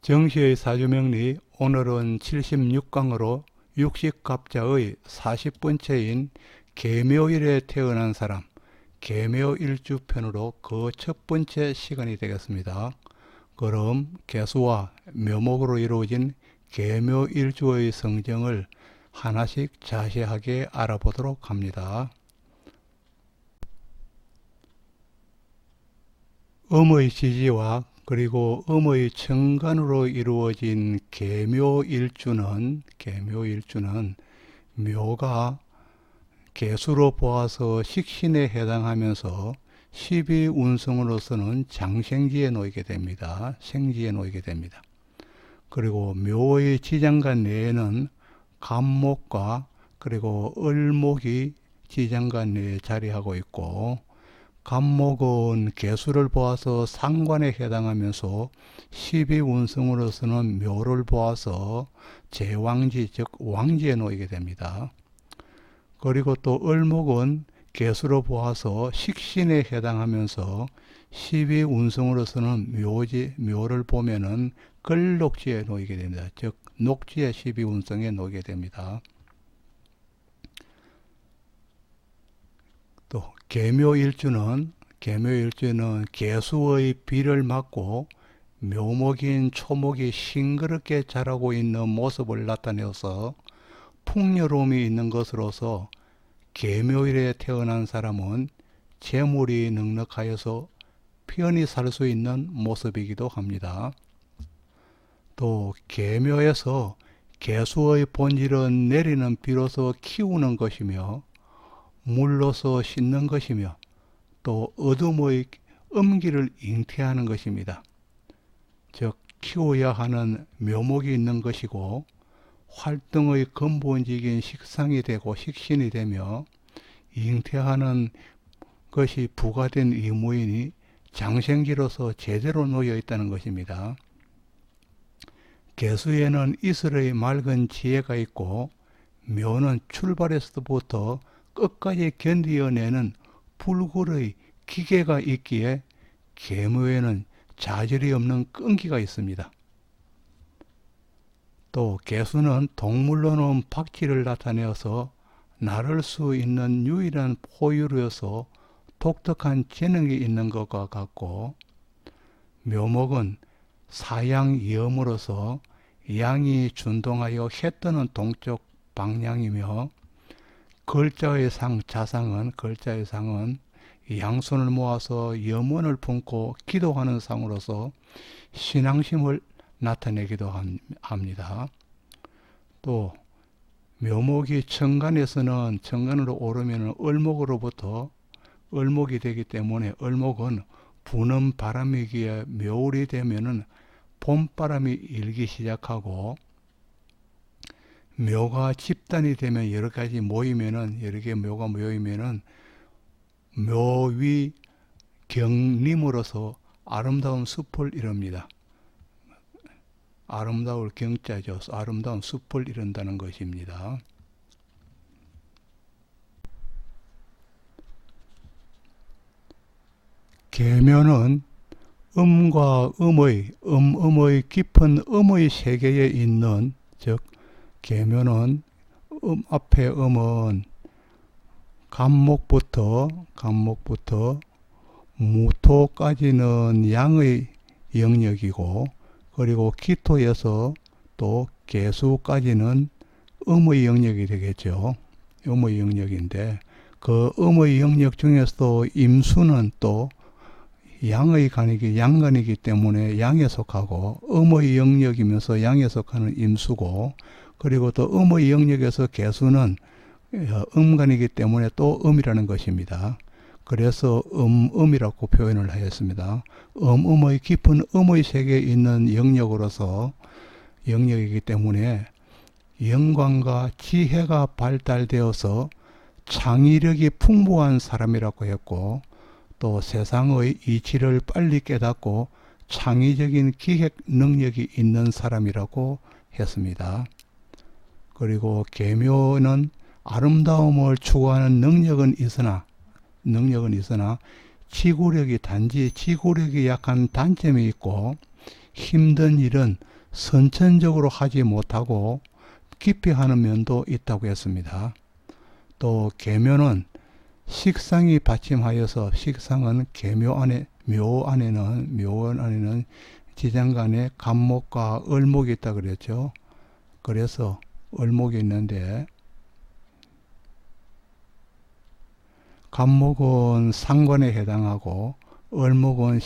정시의 사주명리, 오늘은 76강으로 육식갑자의 40번째인 계묘일에 태어난 사람, 계묘일주편으로 그 첫 번째 시간이 되겠습니다. 그럼 개수와 묘목으로 이루어진 계묘일주의 성정을 하나씩 자세하게 알아보도록 합니다. 음의 지지와 그리고 음의 천간으로 이루어진 계묘일주는 묘가 개수로 보아서 식신에 해당하면서 12운성으로서는 장생지에 놓이게 됩니다. 생지에 놓이게 됩니다. 그리고 묘의 지장간 내에는 간목과 그리고 을목이 지장간 내에 자리하고 있고, 간목은 개수를 보아서 상관에 해당하면서 12운성으로서는 묘를 보아서 제왕지, 즉 왕지에 놓이게 됩니다. 그리고 또 을목은 개수로 보아서 식신에 해당하면서 12운성으로서는 묘를 보면은 끌록지에 놓이게 됩니다. 즉 녹지의 12운성에 놓이게 됩니다. 또 계묘일주는 개수의 비를 맞고 묘목인 초목이 싱그럽게 자라고 있는 모습을 나타내어서 풍요로움이 있는 것으로서 계묘일에 태어난 사람은 재물이 넉넉하여서 편히 살 수 있는 모습이기도 합니다. 또 계묘에서 개수의 본질은 내리는 비로소 키우는 것이며 물로서 씻는 것이며 또 어둠의 음기를 잉태하는 것입니다. 즉 키워야 하는 묘목이 있는 것이고 활동의 근본적인 식상이 되고 식신이 되며 잉태하는 것이 부과된 의무이니 장생지로서 제대로 놓여 있다는 것입니다. 개수에는 이슬의 맑은 지혜가 있고 묘는 출발에서부터 끝까지 견디어내는 불굴의 기계가 있기에 계묘에는 자질이 없는 끈기가 있습니다. 또 개수는 동물로는 박쥐를 나타내어서 나를 수 있는 유일한 포유류여서 독특한 재능이 있는 것과 같고, 묘목은 사양이음으로서 양이 준동하여 해 뜨는 동쪽 방향이며, 글자의 상은 양손을 모아서 염원을 품고 기도하는 상으로서 신앙심을 나타내기도 합니다. 또 묘목이 천간에서는 천간으로 오르면 을목으로부터 을목이 되기 때문에 을목은 부는 바람이기에 묘울이 되면은 봄바람이 일기 시작하고, 묘가 집단이 되면 여러 개 묘가 모이면은 묘위 경림으로서 아름다운 숲을 이룹니다. 아름다울 경자죠. 아름다운 숲을 이룬다는 것입니다. 계묘는 음과 음의 깊은 음의 세계에 있는, 즉 계묘는 앞에 음은 간목부터 무토까지는 양의 영역이고, 그리고 기토에서 또 개수까지는 음의 영역이 되겠죠. 음의 영역인데, 그 음의 영역 중에서도 임수는 또 양간이기 때문에 양에 속하고, 음의 영역이면서 양에 속하는 임수고, 그리고 또 음의 영역에서 개수는 음간이기 때문에 또 음이라는 것입니다. 그래서 음이라고 표현을 하였습니다. 음의 깊은 음의 세계에 있는 영역이기 때문에 영광과 지혜가 발달되어서 창의력이 풍부한 사람이라고 했고, 또 세상의 이치를 빨리 깨닫고 창의적인 기획 능력이 있는 사람이라고 했습니다. 그리고 계묘는 아름다움을 추구하는 능력은 있으나 지구력이 약한 단점이 있고, 힘든 일은 선천적으로 하지 못하고 깊이 하는 면도 있다고 했습니다. 또 계묘는 식상이 받침하여서, 식상은 계묘 안에, 묘 안에는 지장간에 간목과 을목이 있다 그랬죠. 그래서 을목이 있는데, 간목은 상관에 해당하고 을목은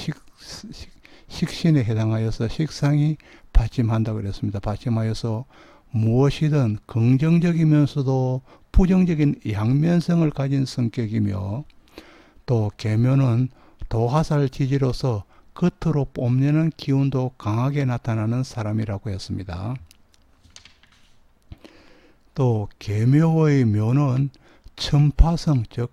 식신에 해당하여서 식상이 받침한다 그랬습니다. 받침하여서 무엇이든 긍정적이면서도 부정적인 양면성을 가진 성격이며, 또 계묘는 도화살 지지로서 겉으로 뽐내는 기운도 강하게 나타나는 사람이라고 했습니다. 또 계묘의 묘는 천파성, 즉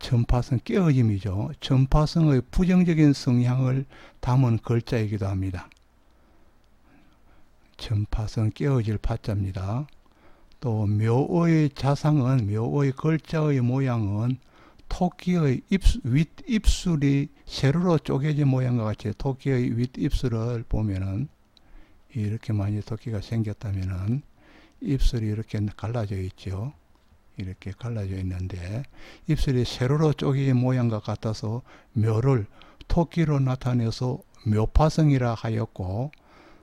천파성 깨어짐이죠. 천파성의 부정적인 성향을 담은 글자이기도 합니다. 천파성 깨어질 파자입니다. 또 묘의 자상은, 묘의 글자의 모양은 토끼의 윗입술이 세로로 쪼개진 모양과 같이, 토끼의 윗입술을 보면은 이렇게 많이 토끼가 생겼다면은 입술이 이렇게 갈라져 있죠. 이렇게 갈라져 있는데 입술이 세로로 쪼개진 모양과 같아서 묘를 토끼로 나타내서 묘파성이라 하였고,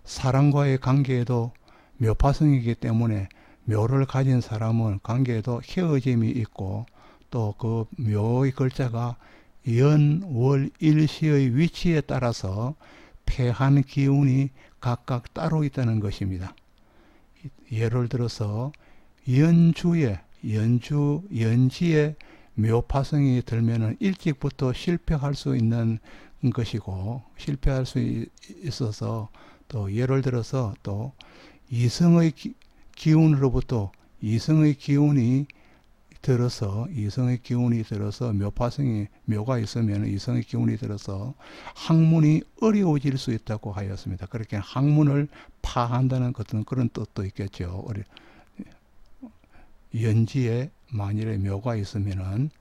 사람과의 관계에도 묘파성이기 때문에 묘를 가진 사람은 관계에도 헤어짐이 있고, 또 그 묘의 글자가 연, 월, 일시의 위치에 따라서 패한 기운이 각각 따로 있다는 것입니다. 예를 들어서 연지에 묘파성이 들면은 일찍부터 실패할 수 있는 것이고, 실패할 수 있어서, 또 예를 들어서 또 이성의 기운으로부터 이성의 기운이 들어서 묘가 있으면 이성의 기운이 들어서 학문이 어려워질 수 있다고 하였습니다. 그렇게 학문을 파한다는 것은 그런 뜻도 있겠죠. 연지에 만일에 묘가 있으면은,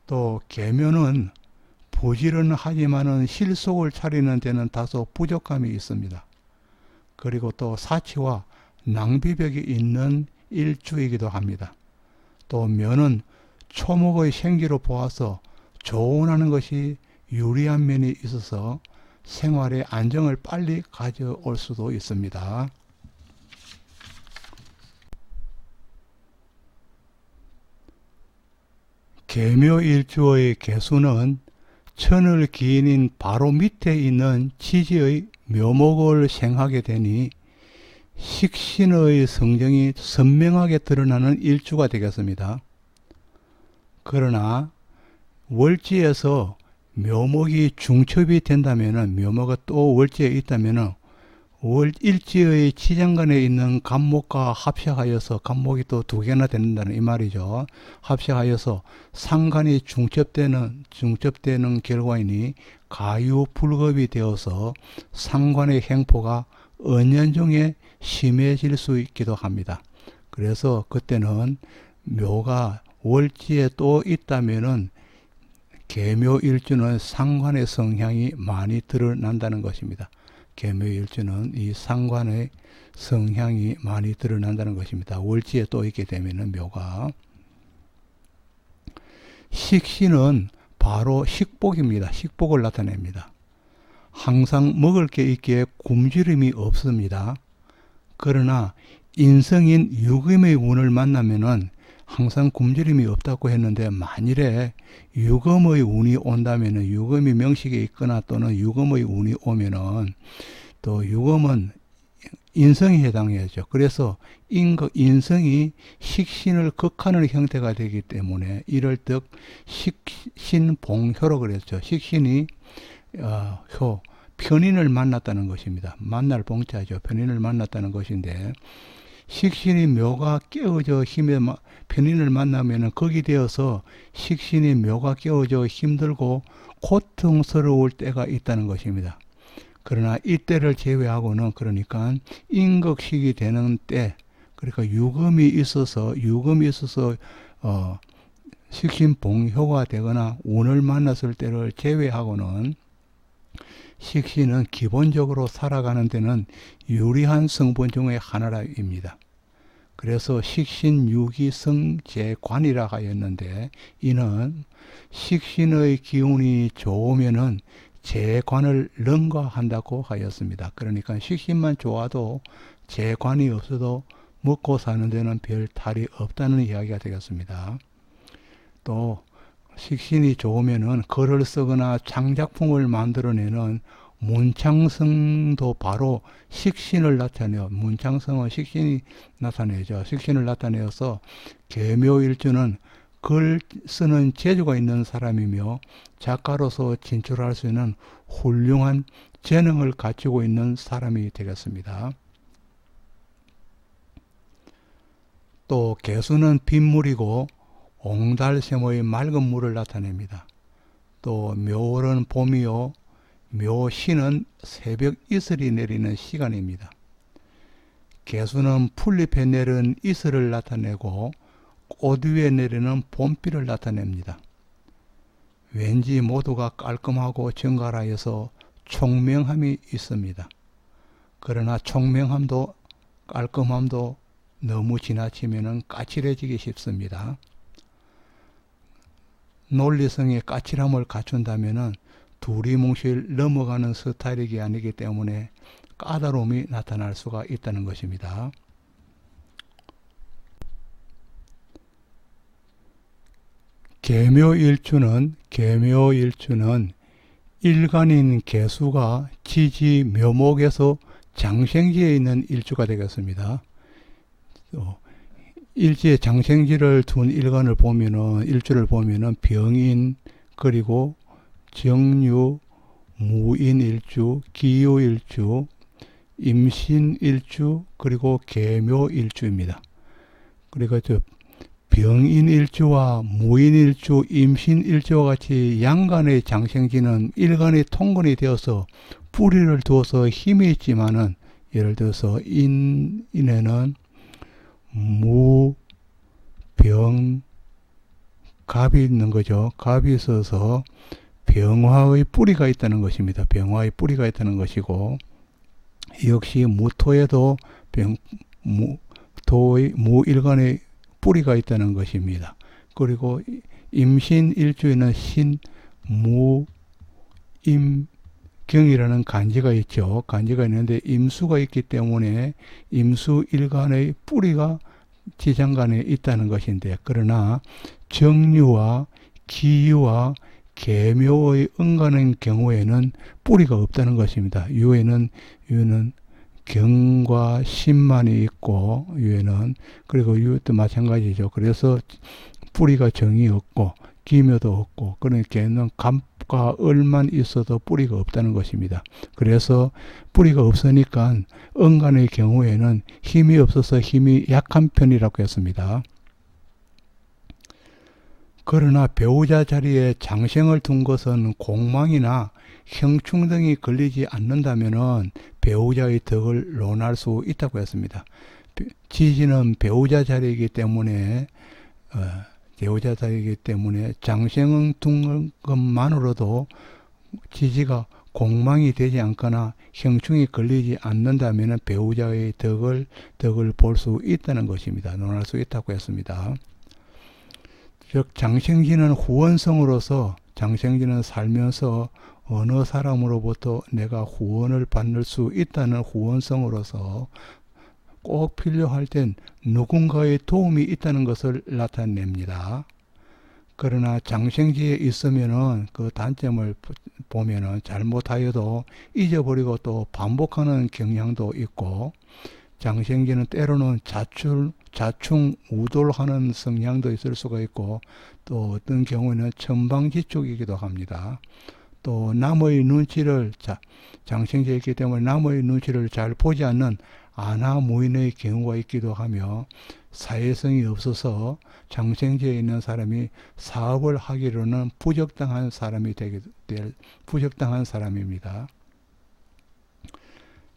또 계묘는 부지런하지만은 실속을 차리는 데는 다소 부족함이 있습니다. 그리고 또 사치와 낭비벽이 있는 일주이기도 합니다. 또 묘는 초목의 생기로 보아서 조언하는 것이 유리한 면이 있어서 생활의 안정을 빨리 가져올 수도 있습니다. 계묘일주의 개수는 천을 기인인 바로 밑에 있는 지지의 묘목을 생하게 되니 식신의 성정이 선명하게 드러나는 일주가 되겠습니다. 그러나 월지에서 묘목이 중첩이 된다면, 묘목이 또 월지에 있다면 일지의 지장간에 있는 간목과 합작하여서, 간목이 또 두 개나 된다는 이 말이죠. 합작하여서 상간이 중첩되는 결과이니 가유불급이 되어서 상관의 행포가 은연중에 심해질 수 있기도 합니다. 그래서 그때는 묘가 월지에 또 있다면은 계묘일주는 상관의 성향이 많이 드러난다는 것입니다. 계묘일주는 이 상관의 성향이 많이 드러난다는 것입니다. 월지에 또 있게 되면은 묘가. 식신은 바로 식복입니다. 식복을 나타냅니다. 항상 먹을 게 있기에 굶주림이 없습니다. 그러나 인성인 유금의 운을 만나면은 항상 굶주림이 없다고 했는데, 만일에 유금의 운이 온다면은, 유금이 명식에 있거나 또는 유금의 운이 오면은, 또 유금은 인성에 해당해야죠. 그래서 인성이 식신을 극하는 형태가 되기 때문에 이럴 때 식신봉효로 그랬죠. 식신이 편인을 만났다는 것입니다. 만날 봉자죠. 편인을 만났다는 것인데, 식신이 묘가 깨어져 힘에 편인을 만나면은 거기 되어서 식신이 묘가 깨어져 힘들고 고통스러울 때가 있다는 것입니다. 그러나 이때를 제외하고는, 그러니까 인극식이 되는 때, 그러니까 유금이 있어서 식신봉효가 되거나 운을 만났을 때를 제외하고는 식신은 기본적으로 살아가는 데는 유리한 성분 중의 하나입니다. 그래서 식신유기성재관이라 하였는데, 이는 식신의 기운이 좋으면은 재관을 능가한다고 하였습니다. 그러니까 식신만 좋아도 재관이 없어도 먹고 사는 데는 별 탈이 없다는 이야기가 되겠습니다. 또 식신이 좋으면은 글을 쓰거나 창작품을 만들어내는 문창성도 바로 식신을 나타내요. 문창성은 식신이 나타내죠. 식신을 나타내어서 계묘일주는 글 쓰는 재주가 있는 사람이며 작가로서 진출할 수 있는 훌륭한 재능을 갖추고 있는 사람이 되겠습니다. 또 개수는 빗물이고 옹달샘의 맑은 물을 나타냅니다. 또 묘월은 봄이요, 묘시는 새벽 이슬이 내리는 시간입니다. 개수는 풀잎에 내린 이슬을 나타내고 꽃 위에 내리는 봄비를 나타냅니다. 왠지 모두가 깔끔하고 정갈하여서 총명함이 있습니다. 그러나 총명함도 깔끔함도 너무 지나치면 까칠해지기 쉽습니다. 논리성의 까칠함을 갖춘다면 두리뭉실 넘어가는 스타일이 아니기 때문에 까다로움이 나타날 수가 있다는 것입니다. 계묘일주는 일간인 개수가 지지 묘목에서 장생지에 있는 일주가 되겠습니다. 일지에 장생지를 둔 일간을 보면은, 일주를 보면은 병인, 그리고 정유, 무인일주, 기유일주, 임신일주, 그리고 계묘일주입니다. 그리고 병인일주와 무인일주, 임신일주와 같이 양간의 장생지는 일간의 통근이 되어서 뿌리를 두어서 힘이 있지만은, 예를 들어서 인에는 무, 병, 갑이 있는 거죠. 갑이 있어서 병화의 뿌리가 있다는 것입니다. 병화의 뿌리가 있다는 것이고, 역시 무토에도 무일간의 뿌리가 있다는 것입니다. 그리고 임신일주에는 신, 무, 임, 경이라는 간지가 있죠. 간지가 있는데 임수가 있기 때문에 임수일간의 뿌리가 지장간에 있다는 것인데, 그러나 정유와 기유와 계묘의 은간의 경우에는 뿌리가 없다는 것입니다. 유에는 경과 신만이 있고, 유에는, 그리고 유도 마찬가지죠. 그래서 뿌리가 정이 없고 기묘도 없고, 그러니까 걔는 갑과 을만 있어도 뿌리가 없다는 것입니다. 그래서 뿌리가 없으니까 은간의 경우에는 힘이 없어서 힘이 약한 편이라고 했습니다. 그러나 배우자 자리에 장생을 둔 것은 공망이나 형충 등이 걸리지 않는다면 배우자의 덕을 논할 수 있다고 했습니다. 지지는 배우자 자리이기 때문에 장생을 둔 것만으로도 지지가 공망이 되지 않거나 형충이 걸리지 않는다면 배우자의 덕을 볼 수 있다는 것입니다. 논할 수 있다고 했습니다. 즉 장생지는 후원성으로서, 장생지는 살면서 어느 사람으로부터 내가 후원을 받을 수 있다는 후원성으로서 꼭 필요할 땐 누군가의 도움이 있다는 것을 나타냅니다. 그러나 장생지에 있으면은 그 단점을 보면은 잘못하여도 잊어버리고 또 반복하는 경향도 있고, 장생지는 때로는 자충우돌하는 성향도 있을 수가 있고, 또 어떤 경우에는 천방지축이기도 합니다. 또 남의 눈치를, 장생지에 있기 때문에 남의 눈치를 잘 보지 않는 안하무인의 경우가 있기도 하며, 사회성이 없어서 장생지에 있는 사람이 사업을 하기로는 부적당한 사람입니다.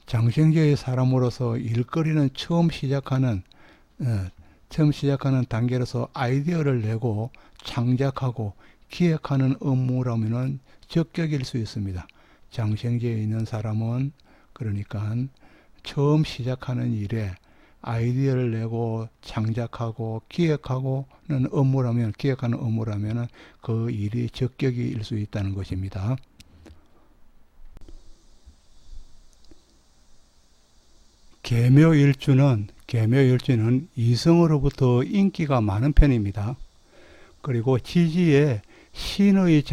장생지의 사람으로서 일거리는 처음 시작하는 단계로서 아이디어를 내고 창작하고 기획하는 업무라면 적격일 수 있습니다. 장생지에 있는 사람은 그러니까 처음 시작하는 일에 아이디어를 내고 창작하고 기획하는 업무라면 그 일이 적격일 수 있다는 것입니다. 계묘일주는 이성으로부터 인기가 많은 편입니다. 그리고 지지에 신의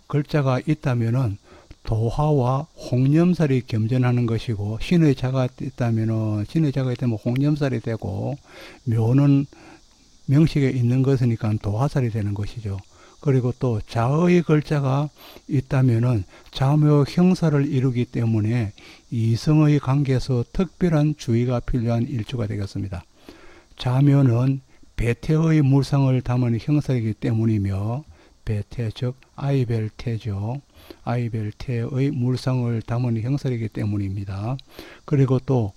글자가 있다면은 도화와 홍념살이 겸전하는 것이고, 신의 자가 있다면 홍념살이 되고, 묘는 명식에 있는 것이니까 도화살이 되는 것이죠. 그리고 또 자의 글자가 있다면은 자묘 형사를 이루기 때문에 이성의 관계에서 특별한 주의가 필요한 일주가 되겠습니다. 자묘는 배태의 물상을 담은 형사이기 때문이며, 배태 즉 아이벨태죠. 아이벨태의 물상을 담은 형사이기 때문입니다. 그리고 또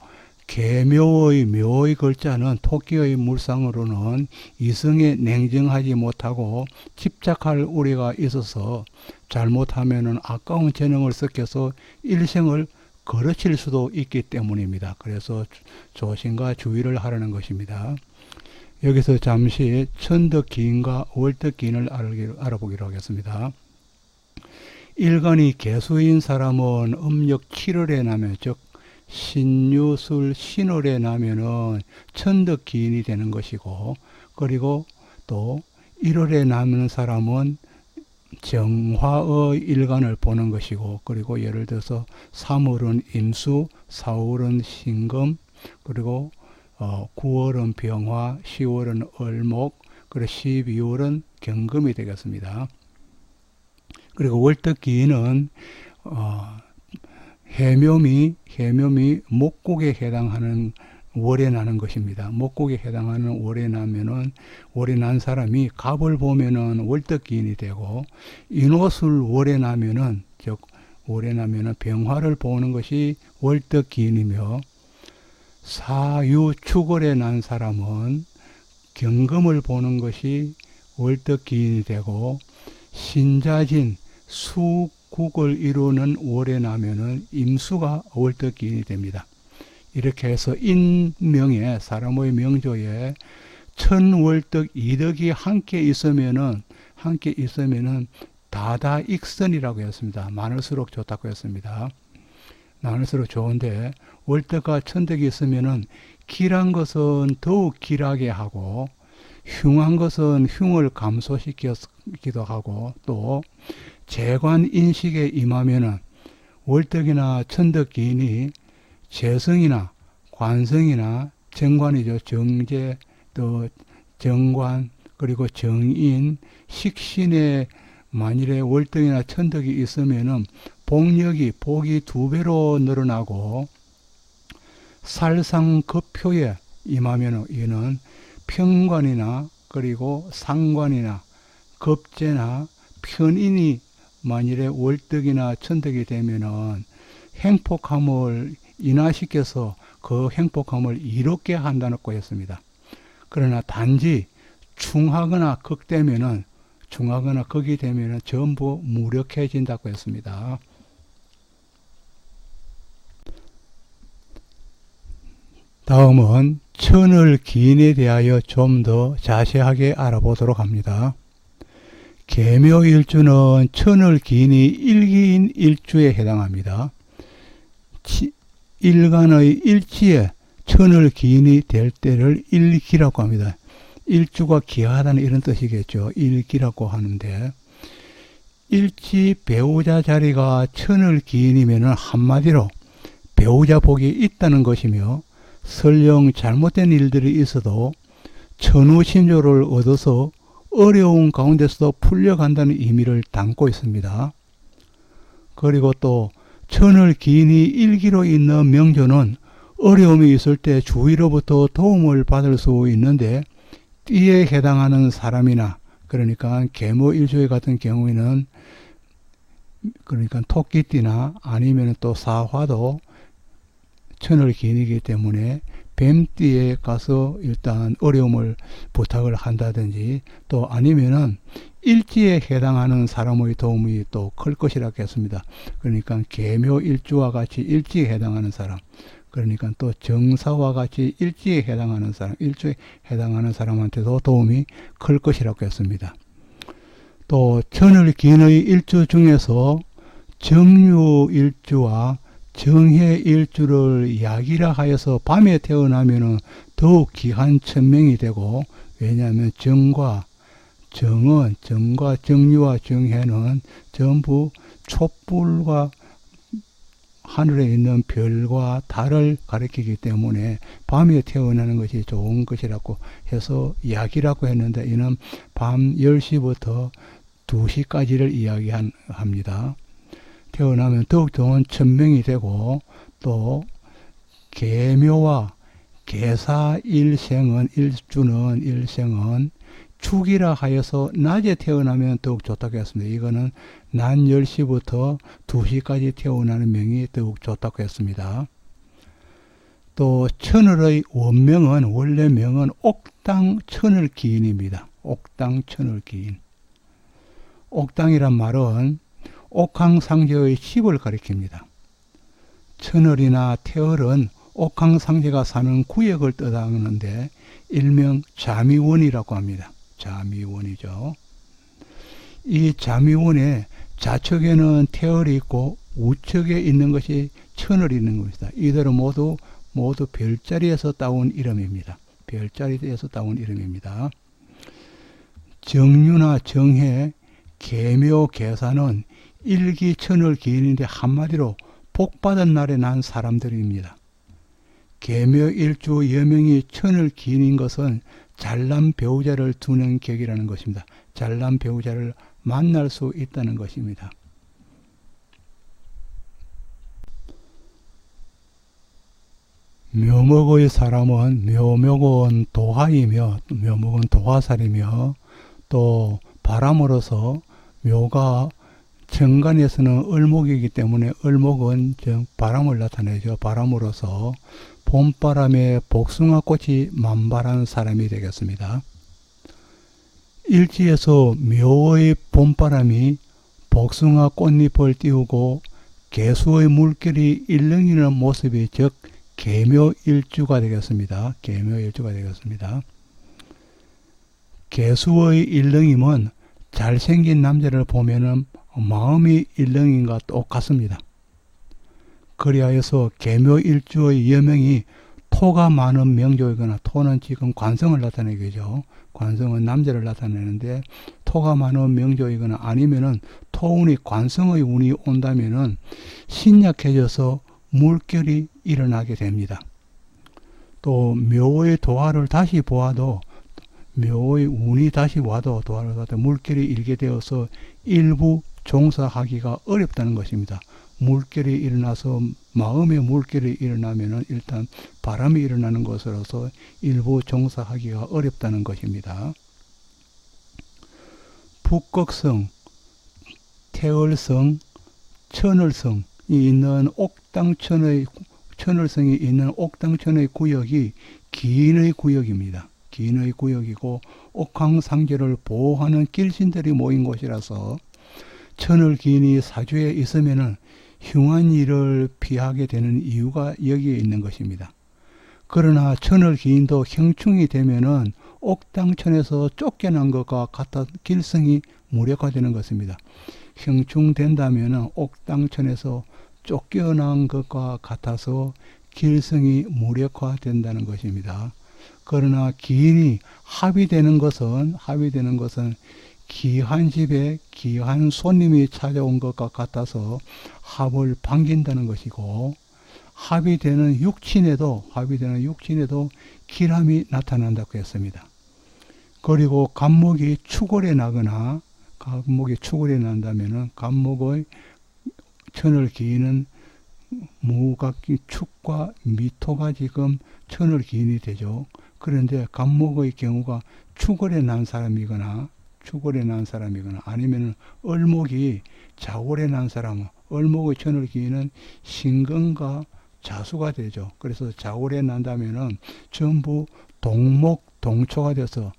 묘의 글자는 토끼의 물상으로는 이성에 냉정하지 못하고 집착할 우려가 있어서 잘못하면 아까운 재능을 섞여서 일생을 거르칠 수도 있기 때문입니다. 그래서 조심과 주의를 하라는 것입니다. 여기서 잠시 천덕기인과 월덕기인을 알아보기로 하겠습니다. 일간이 개수인 사람은 음력 7월에 나면, 즉 신유술 신월에 나면은 천덕기인이 되는 것이고, 그리고 또 1월에 나는 사람은 정화의 일간을 보는 것이고, 그리고 예를 들어서 3월은 임수, 4월은 신금, 그리고 9월은 병화, 10월은 을목, 그리고 12월은 경금이 되겠습니다. 그리고 월덕기인은 해묘미 목국에 해당하는 월에 나는 것입니다. 목국에 해당하는 월에 나면은, 월에 난 사람이 갑을 보면은 월덕기인이 되고, 인호술 월에 나면은, 즉 월에 나면은 병화를 보는 것이 월덕기인이며, 사유축월에 난 사람은 경금을 보는 것이 월덕기인이 되고, 신자진 수국을 이루는 월에 나면은 임수가 월덕기인이 됩니다. 이렇게 해서 인명에, 사람의 명조에 천월덕 이덕이 함께 있으면은 다다익선이라고 했습니다. 많을수록 좋다고 했습니다. 많을수록 좋은데, 월덕과 천덕이 있으면은 길한 것은 더욱 길하게 하고, 흉한 것은 흉을 감소시키기도 하고, 또 재관 인식에 임하면은 월덕이나 천덕기인이 재성이나 관성이나 정관이죠. 정제, 또 정관, 그리고 정인, 식신에 만일에 월덕이나 천덕이 있으면은 복이 2배로 늘어나고, 살상급표에 임하면은 이는 평관이나 그리고 상관이나 급제나 편인이 만일에 월덕이나 천덕이 되면은 행복함을 인하시켜서 그 행복함을 이롭게 한다고 했습니다. 그러나 단지 충하거나 극이 되면은 전부 무력해진다고 했습니다. 다음은 천을기인에 대하여 좀 더 자세하게 알아보도록 합니다. 계묘일주는 천을기인이 일기인 일주에 해당합니다. 일간의 일지에 천을기인이 될 때를 일기라고 합니다. 일주가 기하다는 이런 뜻이겠죠. 일기라고 하는데, 일지 배우자 자리가 천을기인이면 한마디로 배우자 복이 있다는 것이며, 설령 잘못된 일들이 있어도 천우신조를 얻어서 어려운 가운데서도 풀려간다는 의미를 담고 있습니다. 그리고 또 천을기인이 일기로 있는 명조는 어려움이 있을 때 주위로부터 도움을 받을 수 있는데, 띠에 해당하는 사람이나, 그러니까 계모일주에 같은 경우에는 그러니까 토끼띠나 아니면 또 사화도 천을기인이기 때문에 뱀띠에 가서 일단 어려움을 부탁을 한다든지, 또 아니면은 일지에 해당하는 사람의 도움이 또 클 것이라고 했습니다. 그러니까 계묘일주와 같이 일지에 해당하는 사람, 그러니까 또 정사와 같이 일지에 해당하는 사람, 일주에 해당하는 사람한테도 도움이 클 것이라고 했습니다. 또 천을기인의 일주 중에서 정유일주와 정해일주를 약이라 하여서 밤에 태어나면 더욱 기한천명이 되고, 왜냐하면 정과 정유와 정해는 전부 촛불과 하늘에 있는 별과 달을 가리키기 때문에 밤에 태어나는 것이 좋은 것이라고 해서 약이라고 했는데, 이는 밤 10시부터 2시까지를 이야기합니다. 태어나면 더욱 좋은 천명이 되고, 또 계묘와 계사일생은 일생은 축이라 하여서 낮에 태어나면 더욱 좋다고 했습니다. 이거는 낮 10시부터 2시까지 태어나는 명이 더욱 좋다고 했습니다. 또 천을의 원명은, 원래 명은 옥당천을기인입니다. 옥당천을기인. 옥당이란 말은 옥황상제의 10을 가리킵니다. 천을이나 태을은 옥황상제가 사는 구역을 뜻하는데 일명 자미원이라고 합니다. 자미원이죠. 이 자미원의 좌측에는 태을이 있고 우측에 있는 것이 천을이 있는 것이다. 이들은 모두 별자리에서 따온 이름입니다. 별자리에서 따온 이름입니다. 정유나 정해, 계묘, 계사는 일기천을기인인데 한마디로 복받은 날에 난 사람들입니다. 계묘일주 여명이 천을기인인 것은 잘난 배우자를 두는 격이라는 것입니다. 잘난 배우자를 만날 수 있다는 것입니다. 묘목의 사람은 묘목은 도화이며, 묘목은 도화살이며, 또 바람으로서 묘가 정간에서는 을목이기 때문에 을목은 바람을 나타내죠. 바람으로서 봄바람에 복숭아꽃이 만발한 사람이 되겠습니다. 일지에서 묘의 봄바람이 복숭아 꽃잎을 띄우고 개수의 물결이 일렁이는 모습이 즉 계묘일주가 되겠습니다. 계묘일주가 되겠습니다. 개수의 일렁임은 잘생긴 남자를 보면은 마음이 일렁임과 똑같습니다. 그리하여서 계묘일주의 여명이 토가 많은 명조이거나, 토는 지금 관성을 나타내겠죠. 관성은 남자를 나타내는데 토가 많은 명조이거나 아니면은 토운이 관성의 운이 온다면은 신약해져서 물결이 일어나게 됩니다. 또 묘의 도화를 다시 보아도, 묘의 운이 다시 와도 도화를 봐도 물결이 일게 되어서 일부 종사하기가 어렵다는 것입니다. 물결이 일어나서 마음의 물결이 일어나면은 일단 바람이 일어나는 것으로서 일부 종사하기가 어렵다는 것입니다. 북극성, 태을성, 천을성이 있는 천을성이 있는 옥당천의 구역이 기인의 구역입니다. 기인의 구역이고 옥황상제를 보호하는 길신들이 모인 곳이라서 천을기인이 사주에 있으면은 흉한 일을 피하게 되는 이유가 여기에 있는 것입니다. 그러나 천을기인도 형충이 되면은 옥당천에서 쫓겨난 것과 같아 길성이 무력화되는 것입니다. 형충된다면은 옥당천에서 쫓겨난 것과 같아서 길성이 무력화된다는 것입니다. 그러나 기인이 합의되는 것은 기한 집에 기한 손님이 찾아온 것과 같아서 합을 반긴다는 것이고, 합의되는 육친에도 기람이 나타난다고 했습니다. 그리고 간목이 축월에 나거나, 간목이 축월에 난다면은 간목의 천을기인은 무각기 축과 미토가 지금 천을기인이 되죠. 그런데 간목의 경우가 축월에 난 사람이거나 아니면 을목이 자월에 난 사람은, 을목의 천을기인은 신금과 자수가 되죠. 그래서 자월에 난다면은 전부 동목 동초가 돼서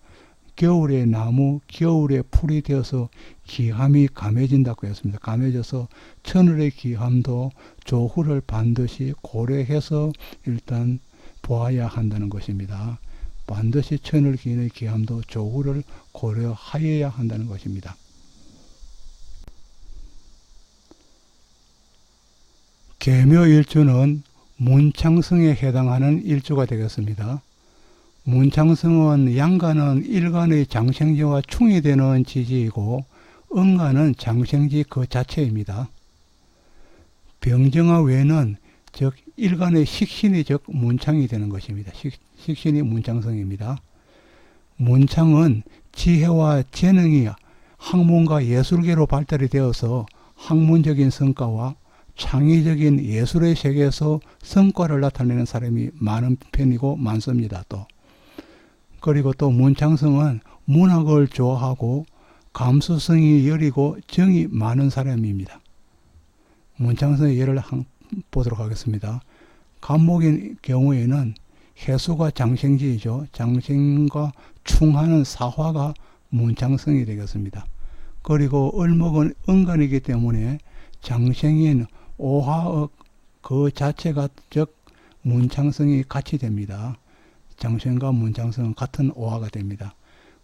겨울의 나무, 겨울의 풀이 되어서 기함이 감해진다고 했습니다. 감해져서 천을의 기함도 조후를 반드시 고려해서 일단 보아야 한다는 것입니다. 반드시 천을 기인의 기함도 조후를 고려하여야 한다는 것입니다. 계묘일주는 문창성에 해당하는 일주가 되겠습니다. 문창성은 양간은 일간의 장생지와 충이 되는 지지이고 음간은 장생지 그 자체입니다. 병정화 외는 즉 일간의 식신이 즉 문창이 되는 것입니다. 식신이 문창성입니다. 문창은 지혜와 재능이 학문과 예술계로 발달이 되어서 학문적인 성과와 창의적인 예술의 세계에서 성과를 나타내는 사람이 많은 편이고 많습니다. 그리고 또 문창성은 문학을 좋아하고 감수성이 여리고 정이 많은 사람입니다. 문창성의 예를 보도록 하겠습니다. 간목인 경우에는 해수가 장생지이죠. 장생과 충하는 사화가 문창성이 되겠습니다. 그리고 을목은 은간이기 때문에 장생인 오화억 그 자체가 즉 문창성이 같이 됩니다. 장생과 문창성은 같은 오화가 됩니다.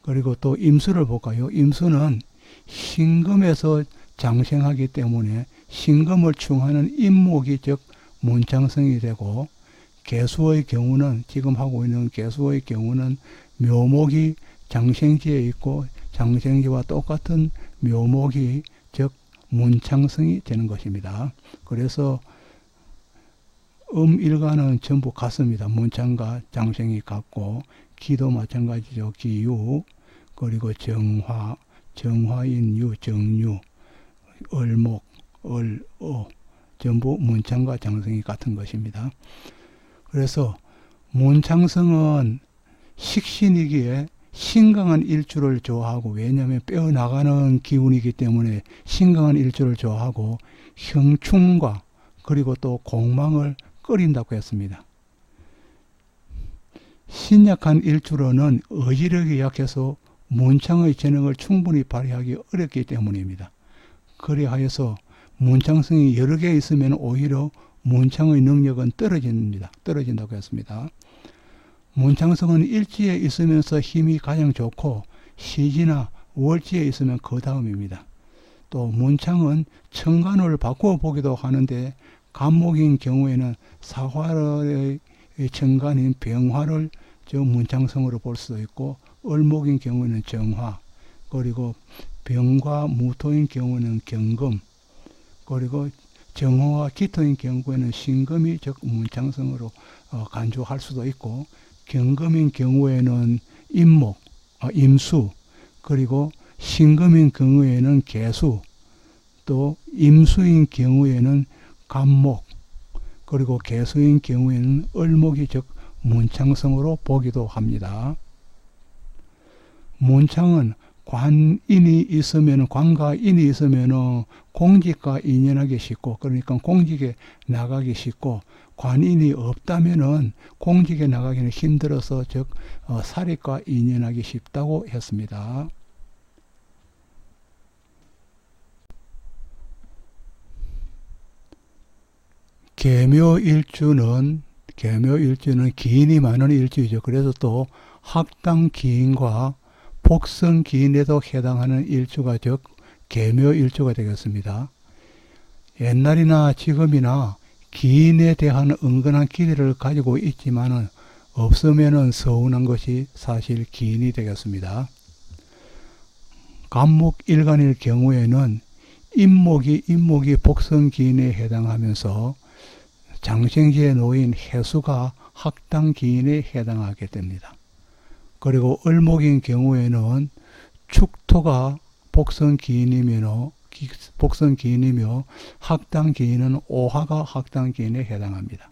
그리고 또 임수를 볼까요? 임수는 신금에서 장생하기 때문에 신금을 충하는 임목이 즉 문창성이 되고, 계수의 경우는 지금 하고 있는 계수의 경우는 묘목이 장생지에 있고 장생지와 똑같은 묘목이 즉 문창성이 되는 것입니다. 그래서 일간은 전부 같습니다. 문창과 장생이 같고, 기도 마찬가지죠. 기유, 그리고 정화, 정화인유, 정유, 을목, 을어 전부 문창과 장생이 같은 것입니다. 그래서 문창성은 식신이기에 신강한 일주를 좋아하고, 왜냐하면 빼어나가는 기운이기 때문에 신강한 일주를 좋아하고 형충과 그리고 또 공망을 끓인다고 했습니다. 신약한 일주로는 의지력이 약해서 문창의 재능을 충분히 발휘하기 어렵기 때문입니다. 그리하여서 문창성이 여러 개 있으면 오히려 문창의 능력은 떨어진다고 했습니다. 문창성은 일지에 있으면서 힘이 가장 좋고 시지나 월지에 있으면 그 다음입니다. 또 문창은 천간을 바꾸어 보기도 하는데, 간목인 경우에는 사화의 천간인 병화를 문창성으로 볼 수도 있고, 을목인 경우에는 정화, 그리고 병과 무토인 경우에는 경금, 그리고 정화와 기토인 경우에는 신금이 즉 문창성으로 간주할 수도 있고, 경금인 경우에는 임수, 그리고 신금인 경우에는 계수, 또 임수인 경우에는 간목, 그리고 계수인 경우에는 을목이 즉 문창성으로 보기도 합니다. 문창은 관인이 있으면, 관과 인이 있으면 공직과 인연하기 쉽고, 그러니까 공직에 나가기 쉽고, 관인이 없다면은 공직에 나가기는 힘들어서 즉 사립과 인연하기 쉽다고 했습니다. 계묘일주는 기인이 많은 일주이죠. 그래서 또 학당 기인과 복성 기인에도 해당하는 일주가 즉 계묘일주가 되겠습니다. 옛날이나 지금이나 기인에 대한 은근한 기대를 가지고 있지만은 없으면은 서운한 것이 사실 기인이 되겠습니다. 간목일간일 경우에는 임목이 복성 기인에 해당하면서 장생지에 놓인 해수가 학당 기인에 해당하게 됩니다. 그리고 을목인 경우에는 축토가 복성 기인이며 학당 기인은 오화가 학당 기인에 해당합니다.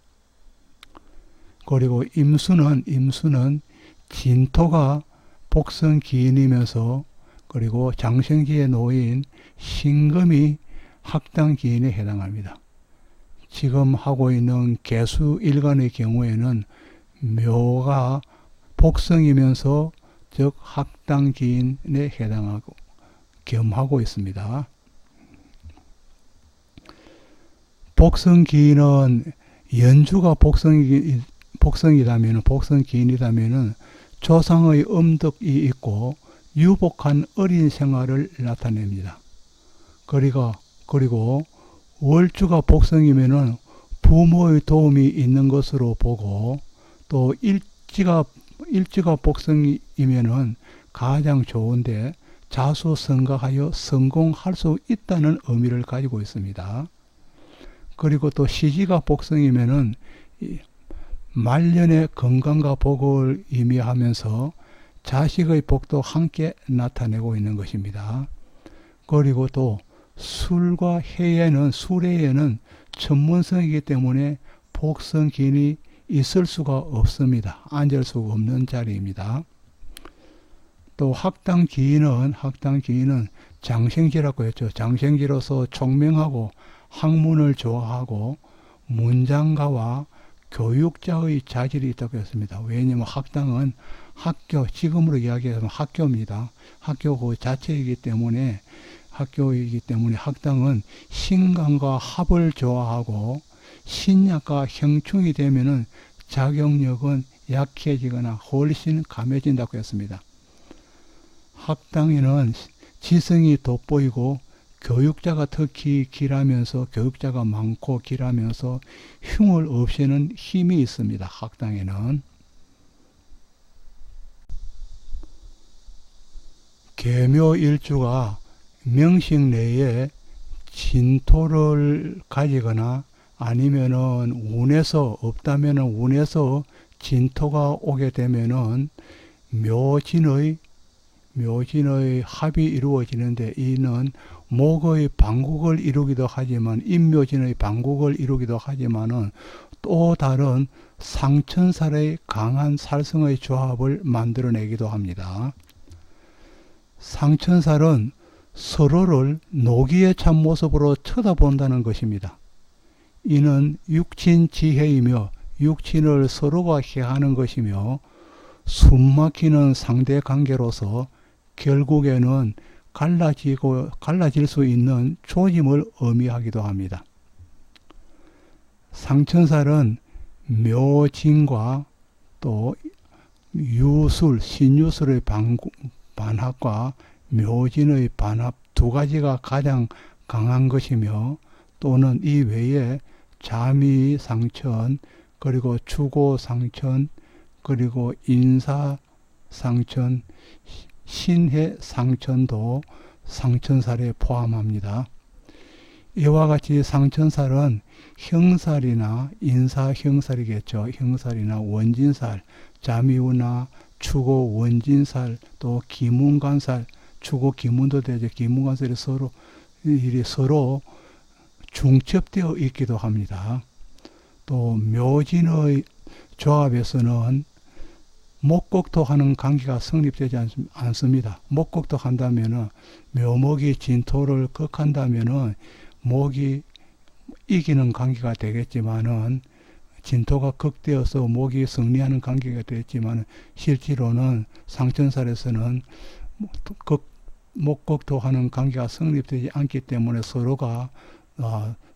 그리고 임수는 진토가 복성 기인이면서, 그리고 장생지에 놓인 신금이 학당 기인에 해당합니다. 지금 하고 있는 계수 일간의 경우에는 묘가 복성이면서 즉 학당기인에 해당하고 겸하고 있습니다. 복성기인은 연주가 복성기인이라면 조상의 음덕이 있고 유복한 어린 생활을 나타냅니다. 그리고 월주가 복성이면은 부모의 도움이 있는 것으로 보고, 또 일지가 복성이면은 가장 좋은데 자수성가하여 성공할 수 있다는 의미를 가지고 있습니다. 그리고 또 시지가 복성이면은 말년의 건강과 복을 의미하면서 자식의 복도 함께 나타내고 있는 것입니다. 그리고 또 술에에는 천문성이기 때문에 복성기인이 있을 수가 없습니다. 앉을 수가 없는 자리입니다. 또 학당기인은 장생지라고 했죠. 장생지로서 총명하고 학문을 좋아하고 문장가와 교육자의 자질이 있다고 했습니다. 왜냐하면 학당은 지금으로 이야기하면 학교입니다. 학교 그 자체이기 때문에 학당은 신강과 합을 좋아하고 신약과 형충이 되면은 작용력은 약해지거나 훨씬 강해진다고 했습니다. 학당에는 지성이 돋보이고 교육자가 특히 교육자가 많고 길하면서 흉을 없애는 힘이 있습니다. 학당에는. 계묘일주가 명식 내에 진토를 가지거나 아니면은 없다면은 운에서 진토가 오게 되면은 묘진의 합이 이루어지는데, 이는 목의 방국을 이루기도 하지만 인묘진의 방국을 이루기도 하지만은 또 다른 상천살의 강한 살성의 조합을 만들어내기도 합니다. 상천살은 서로를 노기의 참모습으로 쳐다본다는 것입니다. 이는 육친지혜이며 육친을 서로가 해하는 것이며 숨막히는 상대관계로서 결국에는 갈라질 수 있는 조짐을 의미하기도 합니다. 상천살은 묘진과 또 신유술의 반합과 묘진의 반합 두 가지가 가장 강한 것이며, 또는 이 외에 자미상천, 그리고 추고상천, 그리고 인사상천, 신해상천도 상천살에 포함합니다. 이와 같이 상천살은 형살이나 인사형살이겠죠. 형살이나 원진살, 자미우나 추고 원진살, 또 기문간살, 추고 기문도 되죠. 기문간살이 서로 중첩되어 있기도 합니다. 또 묘진의 조합에서는 목곡토하는 관계가 성립되지 않습니다. 목곡토 한다면은 묘목이 진토를 극한다면은 목이 이기는 관계가 되겠지만은, 진토가 극되어서 목이 승리하는 관계가 되겠지만, 실제로는 상천살에서는 목곡토하는 관계가 성립되지 않기 때문에 서로가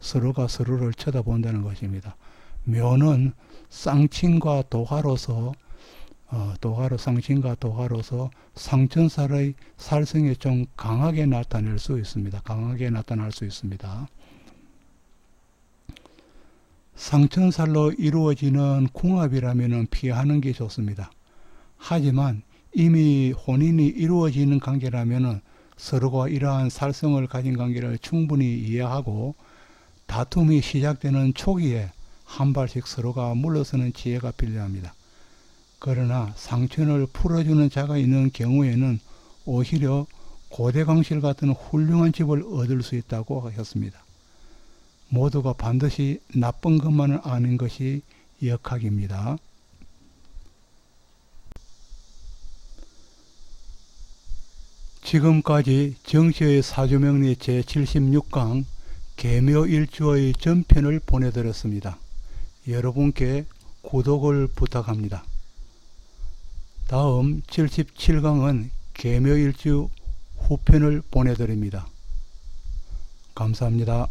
서로를 쳐다본다는 것입니다. 묘는 쌍친과 도화로서 상천살의 살성에 좀 강하게 나타날 수 있습니다. 상천살로 이루어지는 궁합이라면 피하는 게 좋습니다. 하지만 이미 혼인이 이루어지는 관계라면 서로가 이러한 살성을 가진 관계를 충분히 이해하고 다툼이 시작되는 초기에 한 발씩 서로가 물러서는 지혜가 필요합니다. 그러나 상천을 풀어주는 자가 있는 경우에는 오히려 고대광실 같은 훌륭한 집을 얻을 수 있다고 하셨습니다. 모두가 반드시 나쁜 것만은 아는 것이 역학입니다. 지금까지 정시의 사주명리 제76강 계묘일주의 전편을 보내드렸습니다. 여러분께 구독을 부탁합니다. 다음 77강은 계묘일주 후편을 보내드립니다. 감사합니다.